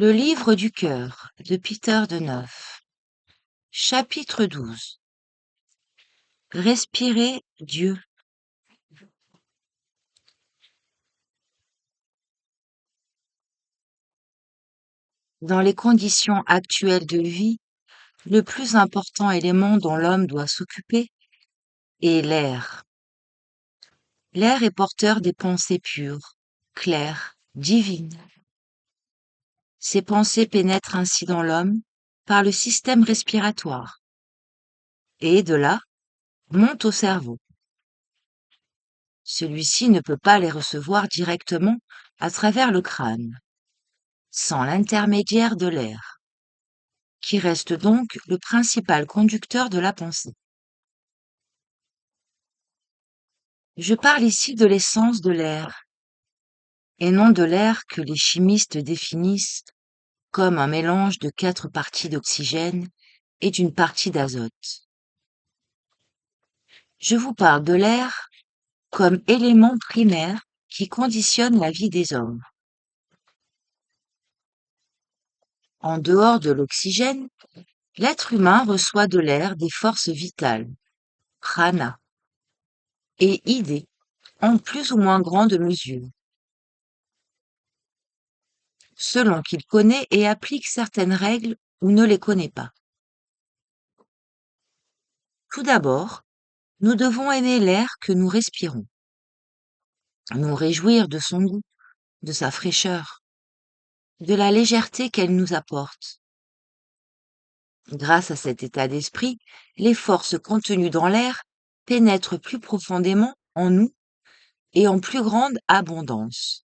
Le livre du cœur de Peter de Neuf. Chapitre 12. Respirer Dieu. Dans les conditions actuelles de vie, le plus important élément dont l'homme doit s'occuper est l'air. L'air est porteur des pensées pures, claires, divines. Ces pensées pénètrent ainsi dans l'homme par le système respiratoire et, de là, montent au cerveau. Celui-ci ne peut pas les recevoir directement à travers le crâne, sans l'intermédiaire de l'air, qui reste donc le principal conducteur de la pensée. Je parle ici de l'essence de l'air, et non de l'air que les chimistes définissent comme un mélange de 4 parties d'oxygène et d'une partie d'azote. Je vous parle de l'air comme élément primaire qui conditionne la vie des hommes. En dehors de l'oxygène, l'être humain reçoit de l'air des forces vitales, prana, et idées, en plus ou moins grande mesure, selon qu'il connaît et applique certaines règles ou ne les connaît pas. Tout d'abord, nous devons aimer l'air que nous respirons, nous réjouir de son goût, de sa fraîcheur, de la légèreté qu'elle nous apporte. Grâce à cet état d'esprit, les forces contenues dans l'air pénètrent plus profondément en nous et en plus grande abondance.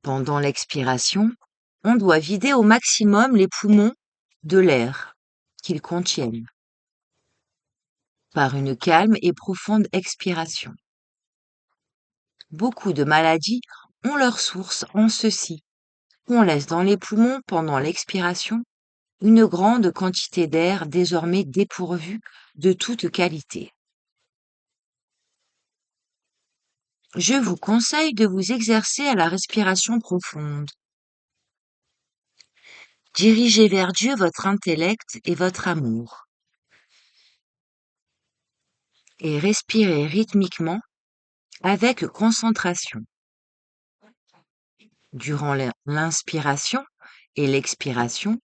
Pendant l'expiration, on doit vider au maximum les poumons de l'air qu'ils contiennent, par une calme et profonde expiration. Beaucoup de maladies ont leur source en ceci. On laisse dans les poumons pendant l'expiration une grande quantité d'air désormais dépourvu de toute qualité. Je vous conseille de vous exercer à la respiration profonde. Dirigez vers Dieu votre intellect et votre amour. Et respirez rythmiquement avec concentration. Durant l'inspiration et l'expiration,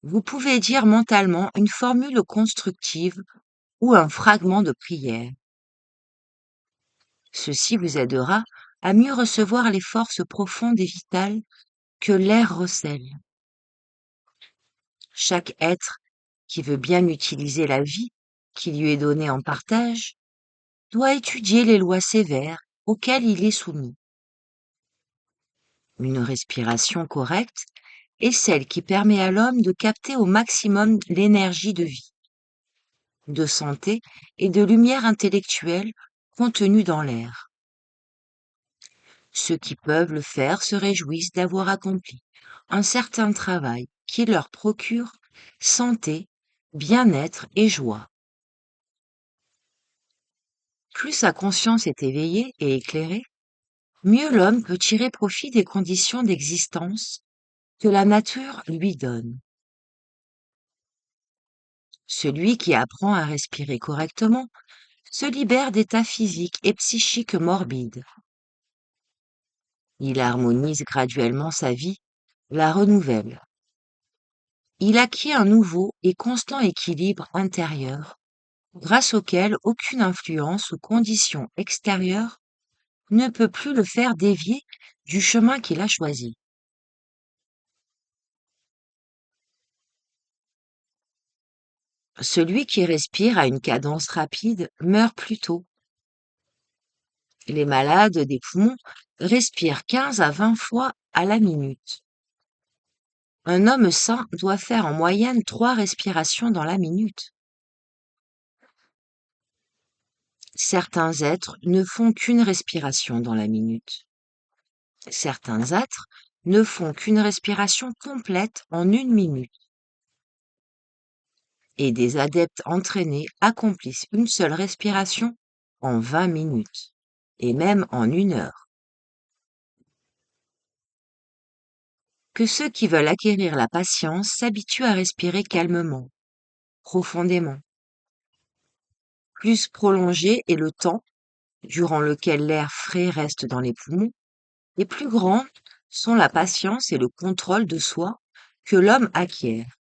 vous pouvez dire mentalement une formule constructive ou un fragment de prière. Ceci vous aidera à mieux recevoir les forces profondes et vitales que l'air recèle. Chaque être qui veut bien utiliser la vie qui lui est donnée en partage doit étudier les lois sévères auxquelles il est soumis. Une respiration correcte est celle qui permet à l'homme de capter au maximum l'énergie de vie, de santé et de lumière intellectuelle contenue dans l'air. Ceux qui peuvent le faire se réjouissent d'avoir accompli un certain travail qui leur procure santé, bien-être et joie. Plus sa conscience est éveillée et éclairée, mieux l'homme peut tirer profit des conditions d'existence que la nature lui donne. Celui qui apprend à respirer correctement se libère d'états physiques et psychiques morbides. Il harmonise graduellement sa vie, la renouvelle. Il acquiert un nouveau et constant équilibre intérieur, grâce auquel aucune influence ou condition extérieure ne peut plus le faire dévier du chemin qu'il a choisi. Celui qui respire à une cadence rapide meurt plus tôt. Les malades des poumons respirent 15 à 20 fois à la minute. Un homme sain doit faire en moyenne 3 respirations dans la minute. Certains êtres ne font qu'une respiration dans la minute. Certains êtres ne font qu'une respiration complète en 1 minute. Et des adeptes entraînés accomplissent une seule respiration en 20 minutes, et même en 1 heure. que ceux qui veulent acquérir la patience s'habituent à respirer calmement, profondément. Plus prolongé est le temps durant lequel l'air frais reste dans les poumons, et plus grands sont la patience et le contrôle de soi que l'homme acquiert.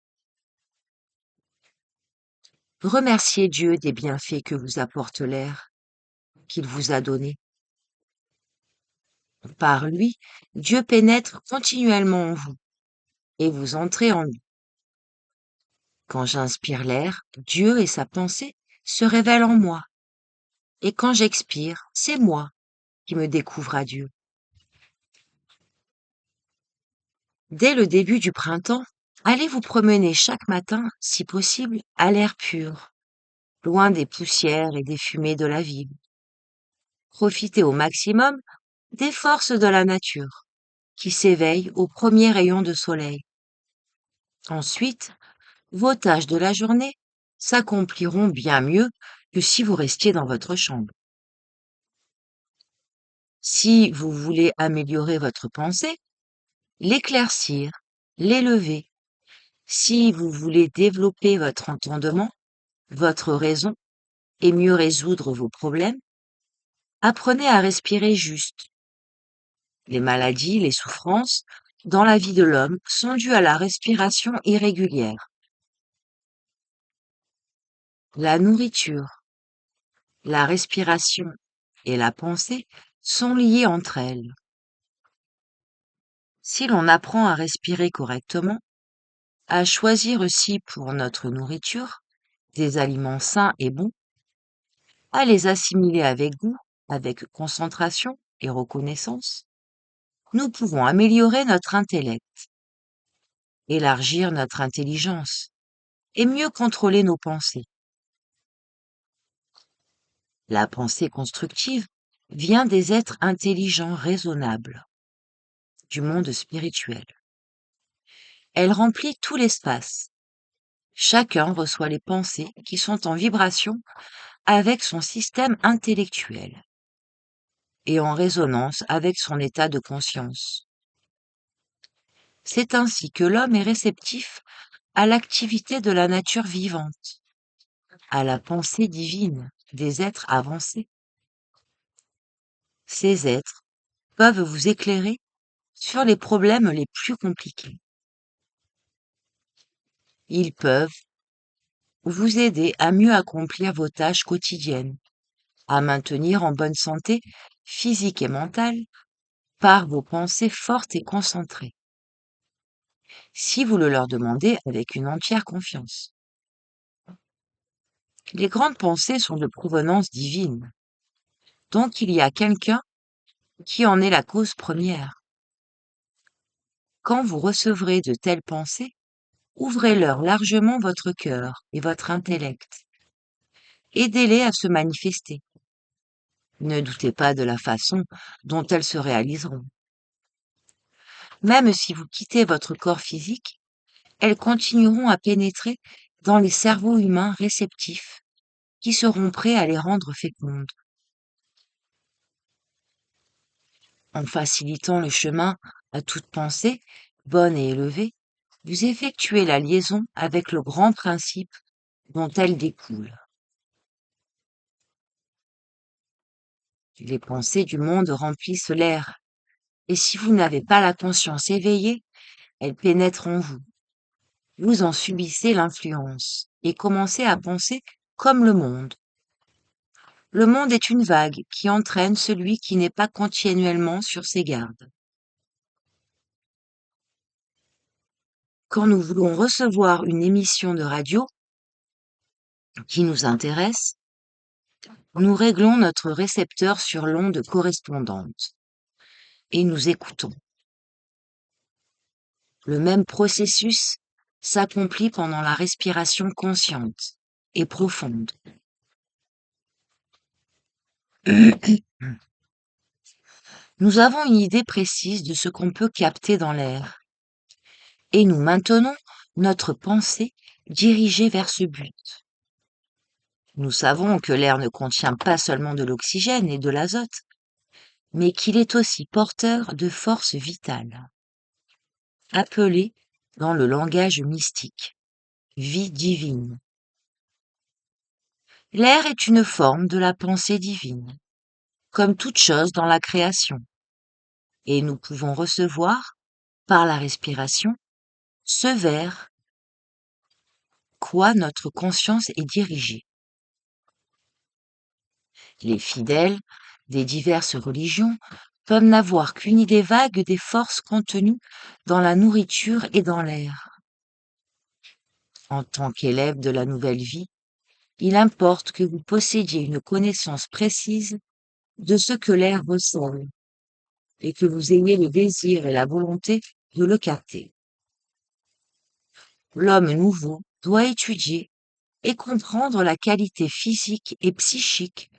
Remerciez Dieu des bienfaits que vous apporte l'air qu'il vous a donné. Par lui, Dieu pénètre continuellement en vous et vous entrez en lui. Quand j'inspire l'air, Dieu et sa pensée se révèlent en moi. Et quand j'expire, c'est moi qui me découvre à Dieu. Dès le début du printemps, allez vous promener chaque matin, si possible, à l'air pur, loin des poussières et des fumées de la ville. Profitez au maximum des forces de la nature, qui s'éveillent aux premiers rayons de soleil. Ensuite, vos tâches de la journée s'accompliront bien mieux que si vous restiez dans votre chambre. Si vous voulez améliorer votre pensée, l'éclaircir, l'élever. Si vous voulez développer votre entendement, votre raison et mieux résoudre vos problèmes, apprenez à respirer juste. Les maladies, les souffrances dans la vie de l'homme sont dues à la respiration irrégulière. La nourriture, la respiration et la pensée sont liées entre elles. Si l'on apprend à respirer correctement, à choisir aussi pour notre nourriture des aliments sains et bons, à les assimiler avec goût, avec concentration et reconnaissance, nous pouvons améliorer notre intellect, élargir notre intelligence et mieux contrôler nos pensées. La pensée constructive vient des êtres intelligents raisonnables du monde spirituel. Elle remplit tout l'espace. Chacun reçoit les pensées qui sont en vibration avec son système intellectuel et en résonance avec son état de conscience. C'est ainsi que l'homme est réceptif à l'activité de la nature vivante, à la pensée divine des êtres avancés. Ces êtres peuvent vous éclairer sur les problèmes les plus compliqués. Ils peuvent vous aider à mieux accomplir vos tâches quotidiennes, à maintenir en bonne santé physique et mentale par vos pensées fortes et concentrées, si vous le leur demandez avec une entière confiance. Les grandes pensées sont de provenance divine, donc il y a quelqu'un qui en est la cause première. Quand vous recevrez de telles pensées, ouvrez-leur largement votre cœur et votre intellect. Aidez-les à se manifester. Ne doutez pas de la façon dont elles se réaliseront. Même si vous quittez votre corps physique, elles continueront à pénétrer dans les cerveaux humains réceptifs qui seront prêts à les rendre fécondes. En facilitant le chemin à toute pensée, bonne et élevée, vous effectuez la liaison avec le grand principe dont elle découle. Les pensées du monde remplissent l'air, et si vous n'avez pas la conscience éveillée, elles pénètrent en vous. Vous en subissez l'influence et commencez à penser comme le monde. Le monde est une vague qui entraîne celui qui n'est pas continuellement sur ses gardes. Quand nous voulons recevoir une émission de radio qui nous intéresse, nous réglons notre récepteur sur l'onde correspondante et nous écoutons. Le même processus s'accomplit pendant la respiration consciente et profonde. Nous avons une idée précise de ce qu'on peut capter dans l'air et nous maintenons notre pensée dirigée vers ce but. Nous savons que l'air ne contient pas seulement de l'oxygène et de l'azote, mais qu'il est aussi porteur de force vitale. appelée dans le langage mystique vie divine. L'air est une forme de la pensée divine, comme toute chose dans la création, et nous pouvons recevoir, par la respiration, ce vers quoi notre conscience est dirigée. Les fidèles des diverses religions peuvent n'avoir qu'une idée vague des forces contenues dans la nourriture et dans l'air. En tant qu'élève de la nouvelle vie, il importe que vous possédiez une connaissance précise de ce que l'air recèle et que vous ayez le désir et la volonté de le capter. L'homme nouveau doit étudier et comprendre la qualité physique et psychique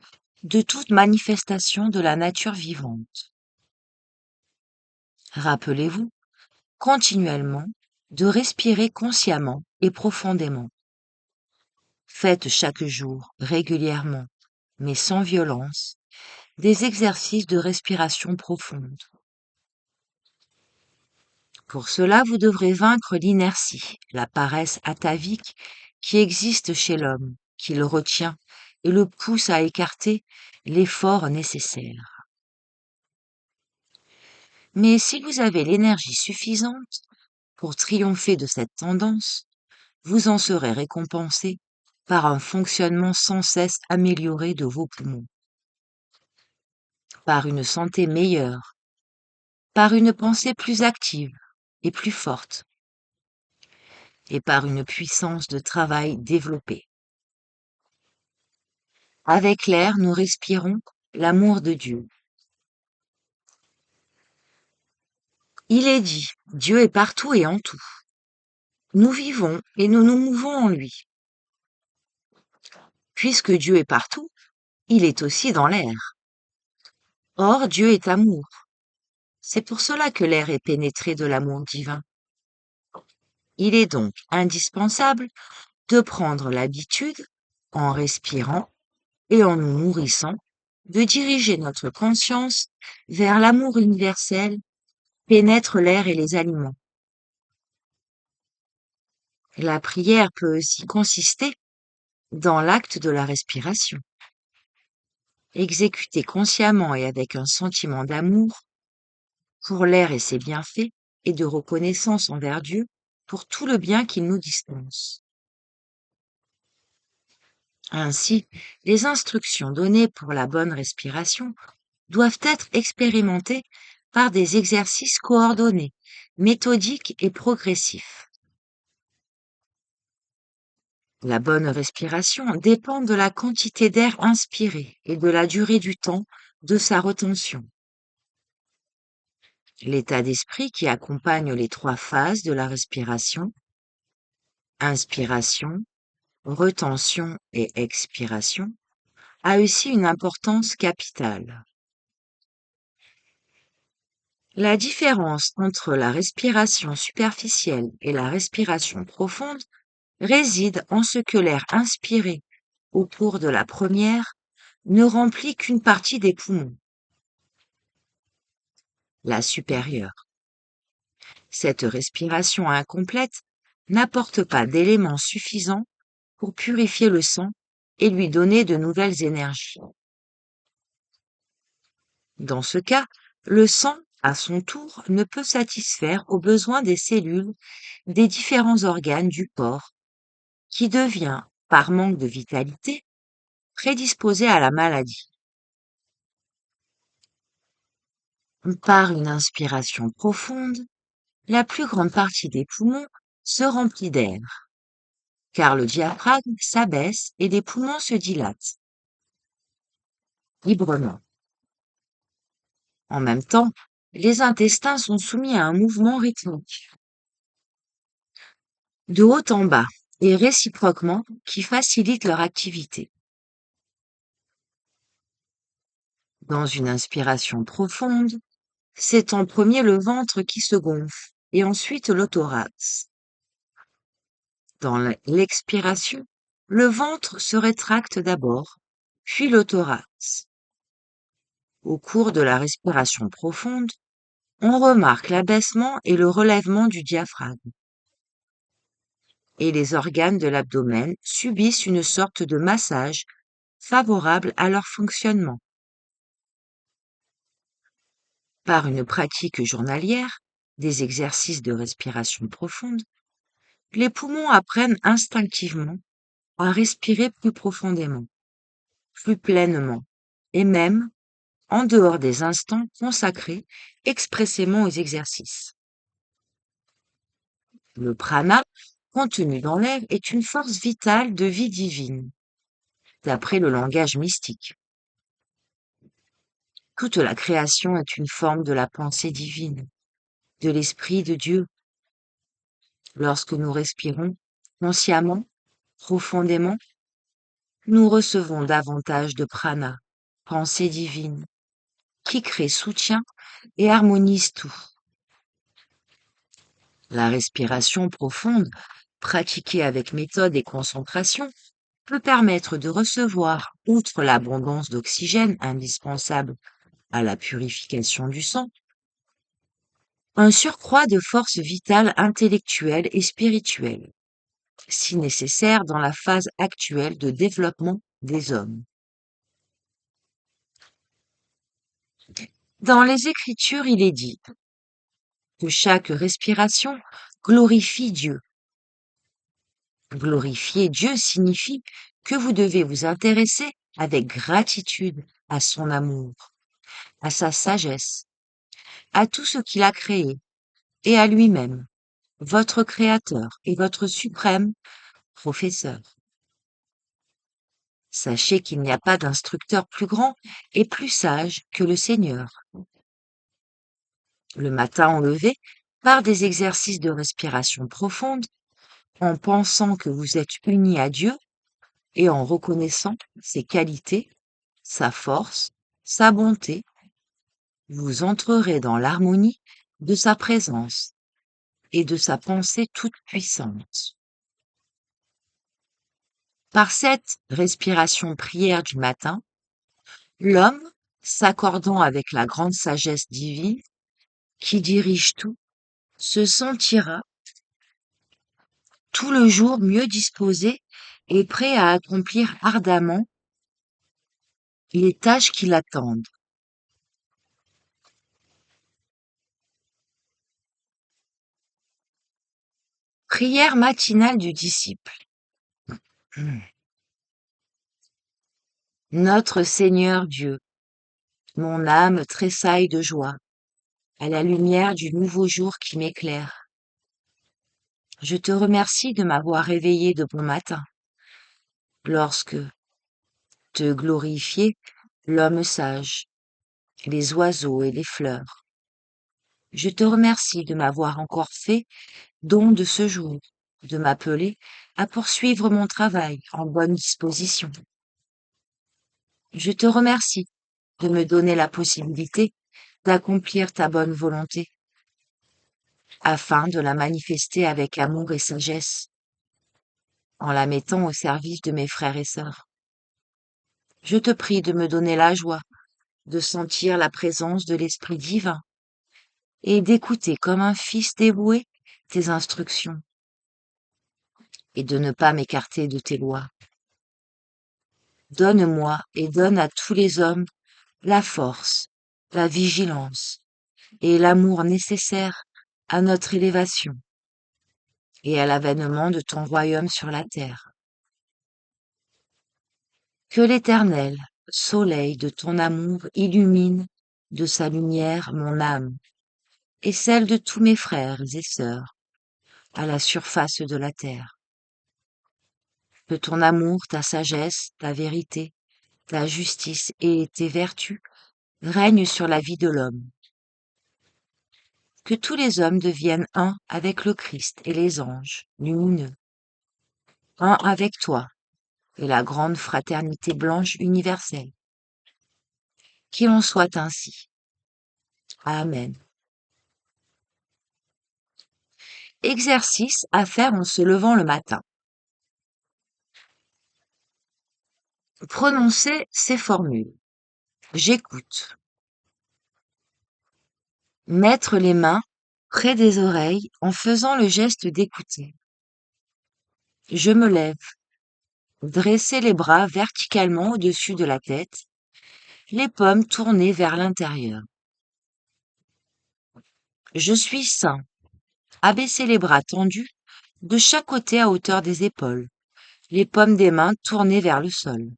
de toute manifestation de la nature vivante. Rappelez-vous continuellement de respirer consciemment et profondément. Faites chaque jour, régulièrement, mais sans violence, des exercices de respiration profonde. Pour cela, vous devrez vaincre l'inertie, la paresse atavique qui existe chez l'homme, qui le retient et le pousse à écarter l'effort nécessaire. Mais si vous avez l'énergie suffisante pour triompher de cette tendance, vous en serez récompensé par un fonctionnement sans cesse amélioré de vos poumons, par une santé meilleure, par une pensée plus active et plus forte, et par une puissance de travail développée. Avec l'air, nous respirons l'amour de Dieu. Il est dit, Dieu est partout et en tout. Nous vivons et nous nous mouvons en lui. Puisque Dieu est partout, il est aussi dans l'air. Or, Dieu est amour. C'est pour cela que l'air est pénétré de l'amour divin. Il est donc indispensable de prendre l'habitude, en respirant et en nous nourrissant, de diriger notre conscience vers l'amour universel, pénètre l'air et les aliments. La prière peut aussi consister dans l'acte de la respiration. Exécuter consciemment et avec un sentiment d'amour pour l'air et ses bienfaits et de reconnaissance envers Dieu pour tout le bien qu'il nous dispense. Ainsi, les instructions données pour la bonne respiration doivent être expérimentées par des exercices coordonnés, méthodiques et progressifs. La bonne respiration dépend de la quantité d'air inspiré et de la durée du temps de sa retention. L'état d'esprit qui accompagne les 3 phases de la respiration, inspiration, retention et expiration, a aussi une importance capitale. La différence entre la respiration superficielle et la respiration profonde réside en ce que l'air inspiré au cours de la première ne remplit qu'une partie des poumons, la supérieure. Cette respiration incomplète n'apporte pas d'éléments suffisants pour purifier le sang et lui donner de nouvelles énergies. Dans ce cas, le sang, à son tour, ne peut satisfaire aux besoins des cellules des différents organes du corps, qui devient, par manque de vitalité, prédisposé à la maladie. Par une inspiration profonde, la plus grande partie des poumons se remplit d'air, car le diaphragme s'abaisse et les poumons se dilatent librement. En même temps, les intestins sont soumis à un mouvement rythmique, de haut en bas, et réciproquement, qui facilite leur activité. Dans une inspiration profonde, c'est en premier le ventre qui se gonfle, et ensuite le thorax. Dans l'expiration, le ventre se rétracte d'abord, puis le thorax. Au cours de la respiration profonde, On remarque l'abaissement et le relèvement du diaphragme, et les organes de l'abdomen subissent une sorte de massage favorable à leur fonctionnement. Par une pratique journalière, des exercices de respiration profonde, les poumons apprennent instinctivement à respirer plus profondément, plus pleinement, et même en dehors des instants consacrés expressément aux exercices. Le prana, contenu dans l'air, est une force vitale de vie divine, d'après le langage mystique. Toute la création est une forme de la pensée divine, de l'Esprit de Dieu. Lorsque nous respirons consciemment, profondément, nous recevons davantage de prana, pensée divine, qui crée, soutient et harmonise tout. La respiration profonde, pratiquée avec méthode et concentration, peut permettre de recevoir, outre l'abondance d'oxygène indispensable à la purification du sang, un surcroît de force vitale intellectuelle et spirituelle, si nécessaire dans la phase actuelle de développement des hommes. Dans les Écritures, il est dit que chaque respiration glorifie Dieu. Glorifier Dieu signifie que vous devez vous intéresser avec gratitude à son amour, à sa sagesse, à tout ce qu'il a créé et à lui-même, votre Créateur et votre suprême professeur. Sachez qu'il n'y a pas d'instructeur plus grand et plus sage que le Seigneur. Le matin au lever, par des exercices de respiration profonde, en pensant que vous êtes unis à Dieu et en reconnaissant ses qualités, sa force, sa bonté, vous entrerez dans l'harmonie de sa présence et de sa pensée toute puissante. Par cette respiration prière du matin, l'homme, s'accordant avec la grande sagesse divine qui dirige tout, se sentira tout le jour mieux disposé et prêt à accomplir ardemment les tâches qui l'attendent. Prière matinale du disciple. Notre Seigneur Dieu, mon âme tressaille de joie à la lumière du nouveau jour qui m'éclaire. Je te remercie de m'avoir réveillé de bon matin, lorsque te glorifiait l'homme sage, les oiseaux et les fleurs. Je te remercie de m'avoir encore fait don de ce jour, de m'appeler à poursuivre mon travail en bonne disposition. Je te remercie de me donner la possibilité d'accomplir ta bonne volonté, afin de la manifester avec amour et sagesse, en la mettant au service de mes frères et sœurs. Je te prie de me donner la joie de sentir la présence de l'Esprit divin et d'écouter comme un fils dévoué tes instructions et de ne pas m'écarter de tes lois. Donne-moi et donne à tous les hommes la force, la vigilance et l'amour nécessaires à notre élévation et à l'avènement de ton royaume sur la terre. Que l'Éternel, soleil de ton amour, illumine de sa lumière mon âme et celle de tous mes frères et sœurs à la surface de la terre. Que ton amour, ta sagesse, ta vérité, ta justice et tes vertus règnent sur la vie de l'homme. Que tous les hommes deviennent un avec le Christ et les anges lumineux, un avec toi et la grande fraternité blanche universelle. Qu'il en soit ainsi. Amen. Exercice à faire en se levant le matin. Prononcez ces formules. J'écoute. Mettre les mains près des oreilles en faisant le geste d'écouter. Je me lève. Dresser les bras verticalement au-dessus de la tête, les paumes tournées vers l'intérieur. Je suis sain. Abaisser les bras tendus de chaque côté à hauteur des épaules, les paumes des mains tournées vers le sol.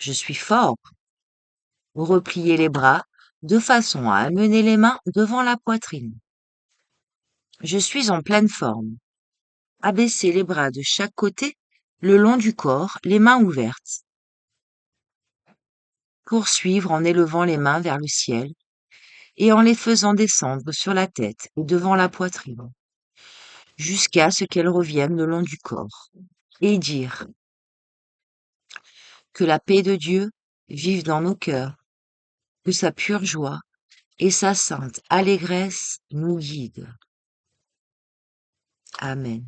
Je suis fort. Replier les bras de façon à amener les mains devant la poitrine. Je suis en pleine forme. Abaisser les bras de chaque côté, le long du corps, les mains ouvertes. Poursuivre en élevant les mains vers le ciel et en les faisant descendre sur la tête et devant la poitrine, jusqu'à ce qu'elles reviennent le long du corps. Et dire que la paix de Dieu vive dans nos cœurs, que sa pure joie et sa sainte allégresse nous guident. Amen.